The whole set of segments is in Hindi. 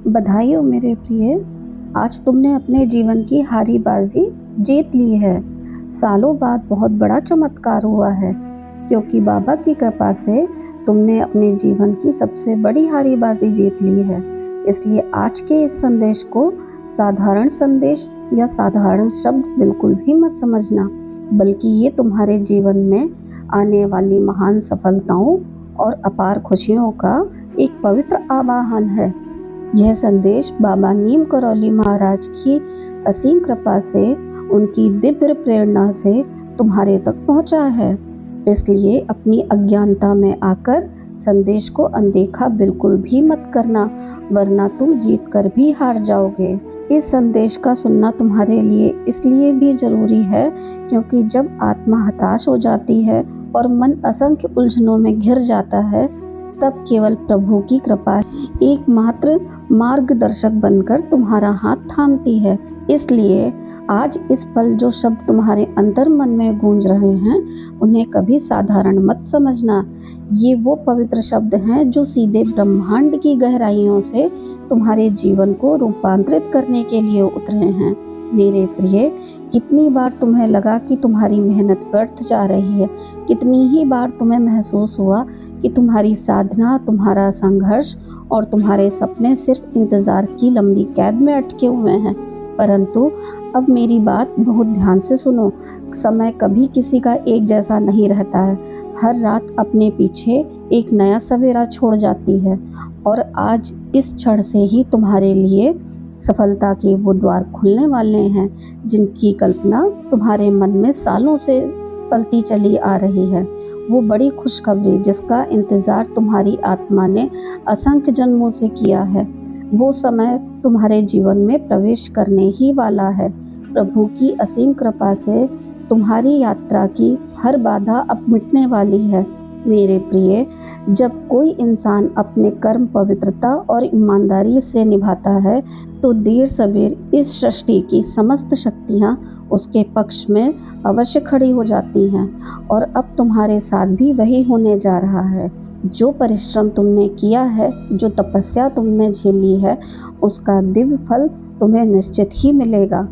बधाई हो मेरे प्रिय। आज तुमने अपने जीवन की हारी बाजी जीत ली है। सालों बाद बहुत बड़ा चमत्कार हुआ है, क्योंकि बाबा की कृपा से तुमने अपने जीवन की सबसे बड़ी हारी बाजी जीत ली है। इसलिए आज के इस संदेश को साधारण संदेश या साधारण शब्द बिल्कुल भी मत समझना, बल्कि ये तुम्हारे जीवन में आने वाली महान सफलताओं और अपार खुशियों का एक पवित्र आवाहन है। यह संदेश बाबा नीम करौली महाराज की असीम कृपा से, उनकी दिव्य प्रेरणा से तुम्हारे तक पहुंचा है। इसलिए अपनी अज्ञानता में आकर संदेश को अनदेखा बिल्कुल भी मत करना, वरना तुम जीत कर भी हार जाओगे। इस संदेश का सुनना तुम्हारे लिए इसलिए भी जरूरी है, क्योंकि जब आत्मा हताश हो जाती है और मन असंख्य उलझनों में घिर जाता है, तब केवल प्रभु की कृपा एकमात्र मार्गदर्शक बनकर तुम्हारा हाथ थामती है। इसलिए आज इस पल जो शब्द तुम्हारे अंतर मन में गूंज रहे हैं, उन्हें कभी साधारण मत समझना। ये वो पवित्र शब्द हैं जो सीधे ब्रह्मांड की गहराइयों से तुम्हारे जीवन को रूपांतरित करने के लिए उतरे हैं। मेरे प्रिय, कितनी बार तुम्हें लगा कि तुम्हारी मेहनत व्यर्थ जा रही है? कितनी ही बार तुम्हें महसूस हुआ कि तुम्हारी साधना, तुम्हारा संघर्ष और तुम्हारे सपने सिर्फ इंतजार की लंबी कैद में अटके हुए हैं? परंतु अब मेरी बात बहुत ध्यान से सुनो। समय कभी किसी का एक जैसा नहीं रहता है। हर रात अपने पीछे एक नया सवेरा छोड़ जाती है, और आज इस क्षण से ही तुम्हारे लिए सफलता के वो द्वार खुलने वाले हैं, जिनकी कल्पना तुम्हारे मन में सालों से पलती चली आ रही है। वो बड़ी खुशखबरी जिसका इंतजार तुम्हारी आत्मा ने असंख्य जन्मों से किया है, वो समय तुम्हारे जीवन में प्रवेश करने ही वाला है। प्रभु की असीम कृपा से तुम्हारी यात्रा की हर बाधा अब मिटने वाली है। मेरे प्रिय, जब कोई इंसान अपने कर्म पवित्रता और ईमानदारी से निभाता है, तो देर सबेर इस सृष्टि की समस्त शक्तियाँ उसके पक्ष में अवश्य खड़ी हो जाती हैं। और अब तुम्हारे साथ भी वही होने जा रहा है। जो परिश्रम तुमने किया है, जो तपस्या तुमने झेली है, उसका दिव्य फल तुम्हें निश्चित ही मिलेगा।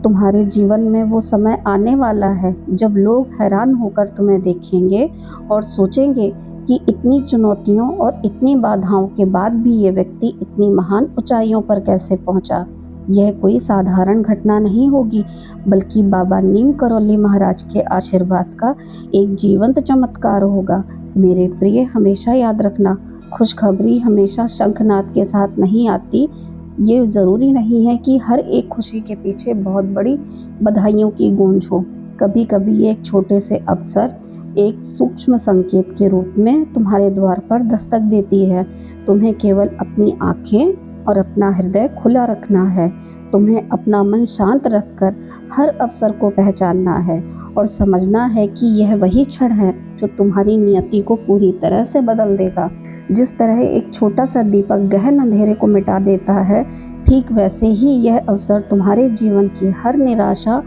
तुम्हारे जीवन में वो समय आने वाला है जब लोग हैरान होकर तुम्हें देखेंगे और सोचेंगे कि इतनी चुनौतियों और इतनी बाधाओं के बाद भी ये व्यक्ति इतनी महान ऊंचाइयों पर कैसे पहुंचा। यह कोई साधारण घटना नहीं होगी, बल्कि बाबा नीम करौली महाराज के आशीर्वाद का एक जीवंत चमत्कार होगा। मेरे प्रिय, हमेशा याद रखना, खुशखबरी हमेशा शंखनाद के साथ नहीं आती। ये ज़रूरी नहीं है कि हर एक खुशी के पीछे बहुत बड़ी बधाइयों की गूंज हो। कभी कभी ये एक छोटे से अवसर, एक सूक्ष्म संकेत के रूप में तुम्हारे द्वार पर दस्तक देती है। तुम्हें केवल अपनी आंखें और अपना हृदय खुला रखना है। तुम्हें अपना मन शांत रखकर हर अवसर को पहचानना है और समझना है कि यह वही क्षण है जो तुम्हारी नियति को पूरी तरह से बदल देगा। जिस तरह एक छोटा सा दीपक गहन अंधेरे को मिटा देता है, ठीक वैसे ही यह अवसर तुम्हारे जीवन की हर निराशा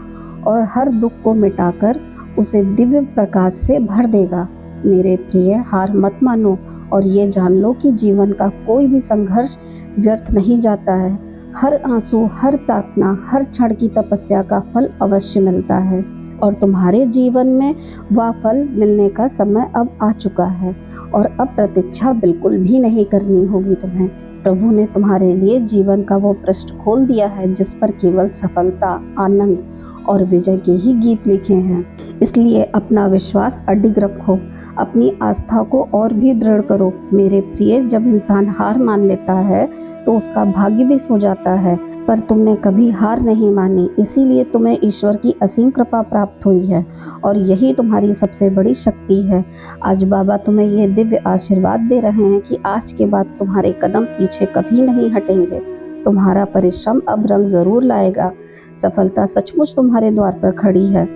और हर दुख को मिटाकर उसे दिव्य प्रकाश से भर देगा। मेरे प्रिय, हार मत मानो और ये जान लो कि जीवन का कोई भी संघर्ष व्यर्थ नहीं जाता है। हर आंसू, हर प्रार्थना, हर क्षण की तपस्या का फल अवश्य मिलता है, और तुम्हारे जीवन में वह फल मिलने का समय अब आ चुका है। और अब प्रतीक्षा बिल्कुल भी नहीं करनी होगी तुम्हें। प्रभु ने तुम्हारे लिए जीवन का वो पृष्ठ खोल दिया है जिस पर केवल सफलता, आनंद और विजय के ही गीत लिखे हैं। इसलिए अपना विश्वास अडिग रखो, अपनी आस्था को और भी दृढ़ करो। मेरे प्रिय, जब इंसान हार मान लेता है तो उसका भाग्य भी सो जाता है, पर तुमने कभी हार नहीं मानी, इसीलिए तुम्हें ईश्वर की असीम कृपा प्राप्त हुई है, और यही तुम्हारी सबसे बड़ी शक्ति है। आज बाबा तुम्हें ये दिव्य आशीर्वाद दे रहे हैं कि आज के बाद तुम्हारे कदम पीछे कभी नहीं हटेंगे। तुम्हारा परिश्रम अब रंग जरूर लाएगा। सफलता सचमुच तुम्हारे द्वार पर खड़ी है,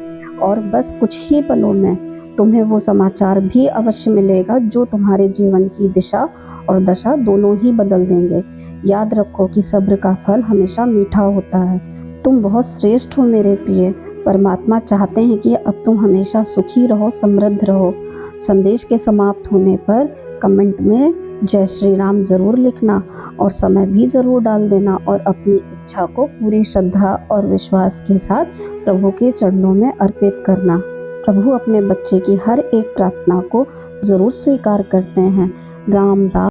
और बस कुछ ही पलों में तुम्हें वो समाचार भी अवश्य मिलेगा जो तुम्हारे जीवन की दिशा और दशा दोनों ही बदल देंगे। याद रखो कि सब्र का फल हमेशा मीठा होता है। तुम बहुत श्रेष्ठ हो मेरे प्रिय। परमात्मा चाहते हैं कि अब तुम हमेशा सुखी रहो, समृद्ध रहो। संदेश के समाप्त होने पर कमेंट में जय श्री राम ज़रूर लिखना और समय भी ज़रूर डाल देना और अपनी इच्छा को पूरी श्रद्धा और विश्वास के साथ प्रभु के चरणों में अर्पित करना। प्रभु अपने बच्चे की हर एक प्रार्थना को ज़रूर स्वीकार करते हैं। राम राम।